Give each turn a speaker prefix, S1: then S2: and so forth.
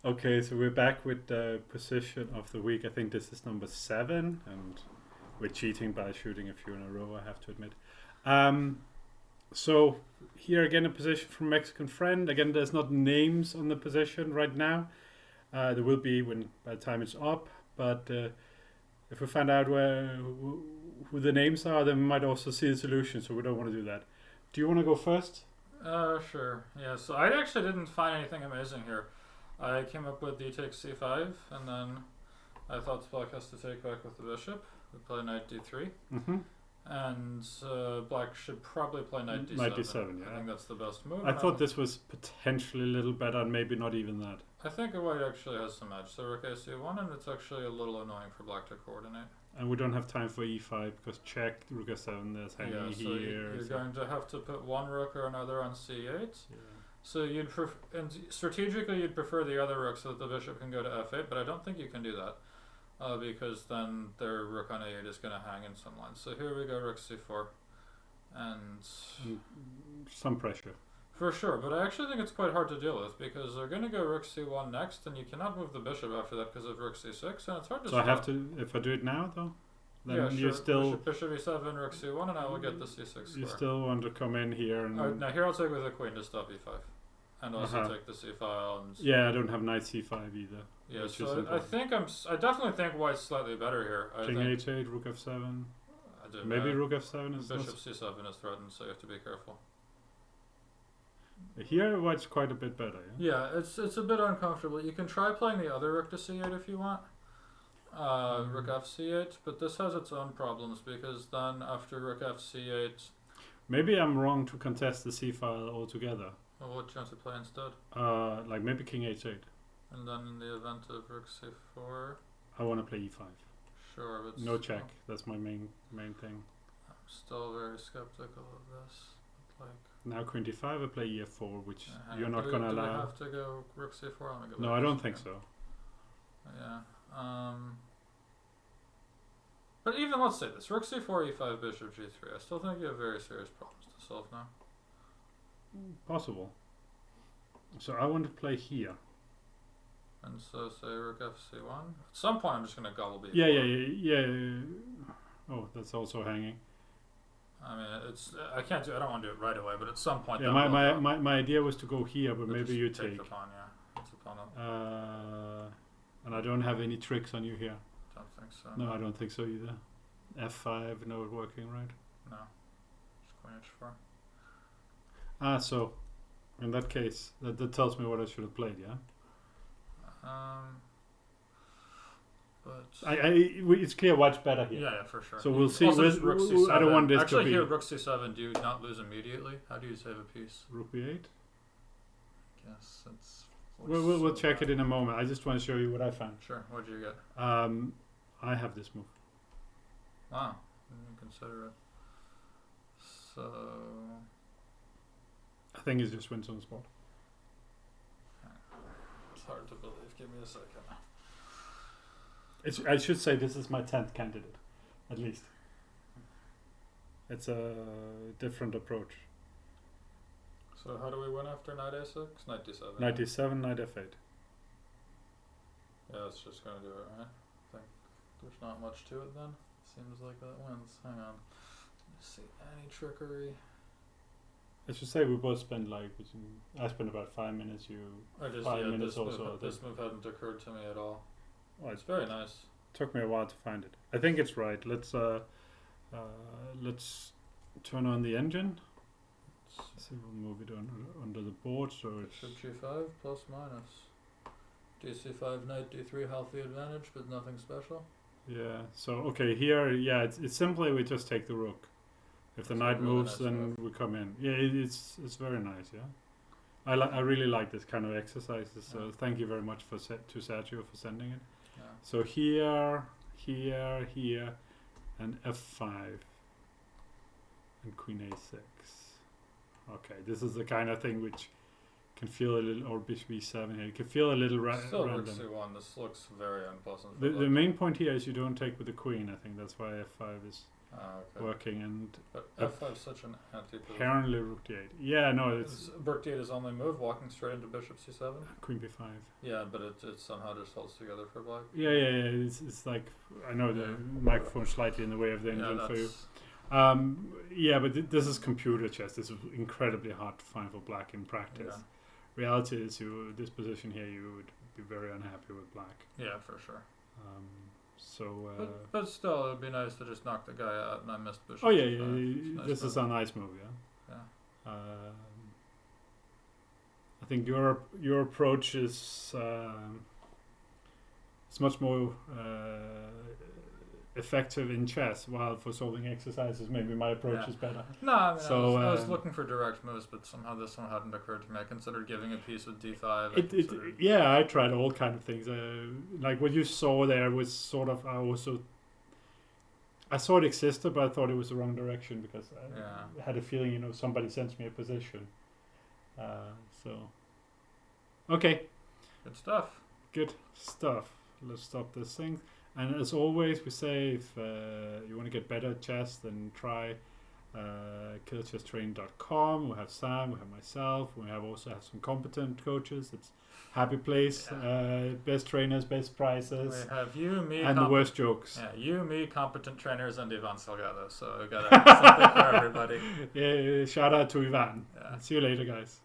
S1: Okay, so we're back with the position of the week. I think this is number 7, and we're cheating by shooting a few in a row, I have to admit. Um, so here again, a position from Mexican friend. Again, there's not names on the position right now. There will be when by the time it's up, but if we find out who the names are, then we might also see the solution. So we don't want to do that. Do you want to go first?
S2: Sure. Yeah, so I actually didn't find anything amazing here. I came up with d takes c5, and then I thought black has to take back with the bishop. We play knight d3,
S1: Mm-hmm.
S2: and black should probably play knight d7.
S1: Knight d7,
S2: I
S1: yeah.
S2: think that's the best move.
S1: I thought this was potentially a little better, and maybe not even that.
S2: I think white actually has some edge. So rook a1, and it's actually a little annoying for black to coordinate.
S1: And we don't have time for e5 because check rook f7 there's hanging
S2: Yeah, so
S1: here.
S2: you're going to have to put one rook or another on c8.
S1: Yeah.
S2: So and strategically you'd prefer the other rook so that the bishop can go to f8, but I don't think you can do that because then their rook on a8 is going to hang in some lines. So here we go, rook c4, and
S1: some pressure.
S2: For sure, but I actually think it's quite hard to deal with because they're going to go rook c1 next, and you cannot move the bishop after that because of rook c6, and it's hard to.
S1: So I have to, if I do it now though, then
S2: yeah,
S1: you
S2: sure.
S1: still
S2: bishop e7, rook c1, and I will get the c6 square.
S1: you still want to come in here and.
S2: Now here I'll take with the queen to stop e5, and also take the c file. And
S1: yeah, I don't have knight c5 either.
S2: Yeah, so I definitely think white's slightly better here.
S1: King h8, rook f7. Maybe rook f7 is.
S2: Bishop c7 is threatened, so you have to be careful.
S1: Here, white's quite a bit better.
S2: Yeah, it's a bit uncomfortable. You can try playing the other rook to c8 if you want. Rook fc8, but this has its own problems because then after rook fc8...
S1: Maybe I'm wrong to contest the c file altogether.
S2: Well, what do you want to play instead?
S1: Like maybe king h8.
S2: And then in the event of rook c4...
S1: I want to play e5.
S2: Sure, but...
S1: No check, that's my main thing.
S2: I'm still very skeptical of this. Like...
S1: Now queen d5, I play e4, which you're not going to allow.
S2: Do we have to go rook c4?
S1: No, I don't think so.
S2: Yeah. But even let's say this, rook c4, e5, bishop g3. I still think you have very serious problems to solve now.
S1: Possible. So I want to play here.
S2: And so say rook fc1. At some point I'm just going to gobble b4.
S1: Yeah. Oh, that's also hanging.
S2: I mean, I don't want to do it right away, but at some point...
S1: Yeah, my idea was to go here, but maybe you take.
S2: The pawn, yeah. It's a pawn up.
S1: And I don't have any tricks on you here.
S2: Don't think so.
S1: No, I don't think so either. f5, no working, right?
S2: No. Just queen h4.
S1: So in that case, that tells me what I should have played, yeah?
S2: But
S1: it's clear white's better here.
S2: Yeah, for sure.
S1: So we'll see.
S2: Rook c7.
S1: I don't want this
S2: actually
S1: to be...
S2: here, rook c7, do you not lose immediately? How do you save a piece?
S1: Rook b8?
S2: Yes, it's...
S1: We'll check it in a moment. I just want to show you what I found.
S2: Sure, what did you get?
S1: I have this move.
S2: Wow, didn't consider it. So...
S1: I think it just wins on the spot.
S2: It's hard to believe. Give me a second.
S1: I should say this is my 10th candidate, at least. It's a different approach.
S2: So how do we win after knight a6? Knight d7.
S1: Knight d7, knight f8.
S2: Yeah, it's just going to do it, right? I think there's not much to it then. Seems like that wins. Hang on. Let's see. Any trickery?
S1: I should say we both spent I spent about 5 minutes, you 5 minutes also.
S2: This move hadn't occurred to me at all.
S1: Well,
S2: it's very nice.
S1: Took me a while to find it. I think it's right. Let's turn on the engine. So we'll move it under the board. So
S2: bishop g5 plus minus. dc5 knight d3 healthy advantage, but nothing special.
S1: Yeah. So okay, here, yeah, it's simply we just take the rook. If the knight moves, then we come in. Yeah, it's very nice. Yeah, I really like this kind of exercises. So thank you very much to Sergio for sending it.
S2: Yeah.
S1: So here, and f5, and queen a6. Okay, this is the kind of thing which can feel a little, or bishop e7 here. You can feel a little
S2: Still
S1: random.
S2: rook c1. This looks very unpleasant.
S1: The main point here is you don't take with the queen. I think that's why f5 is.
S2: Okay.
S1: working, and
S2: But f5 is such an anti-position.
S1: apparently rook d8. Yeah, no, it's
S2: Rook d8 is only move, walking straight into bishop c7.
S1: queen b5.
S2: Yeah, but it somehow just holds together for black.
S1: Yeah. It's like, I know the
S2: Yeah.
S1: microphone's slightly in the way of the engine for you. Yeah, but this is computer chess. This is incredibly hard to find for black in practice.
S2: Yeah.
S1: Reality is, this position here, you would be very unhappy with black.
S2: Yeah, for sure. But still, it'd be nice to just knock the guy out, and I missed bishop.
S1: Oh yeah,
S2: c5.
S1: yeah.
S2: It's a nice
S1: This
S2: move.
S1: is a nice move, yeah.
S2: Yeah.
S1: I think your approach is it's much more effective in chess, while for solving exercises, maybe my approach
S2: Yeah.
S1: is better.
S2: No, I mean,
S1: So,
S2: I was looking for direct moves, but somehow this one hadn't occurred to me. I considered giving a piece with d5.
S1: Yeah, I tried all kind of things. Like what you saw there was sort of, I saw it existed, but I thought it was the wrong direction, because I had a feeling, somebody sends me a position. Okay,
S2: Good stuff.
S1: good stuff. Let's stop this thing. And as always, we say, if you want to get better at chess, then try killchesstraining.com. We have Sam, we have myself, we also have some competent coaches. It's happy place, best trainers, best prices,
S2: We have you, me,
S1: and the worst jokes.
S2: Yeah, you, me, competent trainers, and Ivan Salgado. So we got something for everybody.
S1: Yeah, shout out to Ivan.
S2: Yeah.
S1: See you later, guys.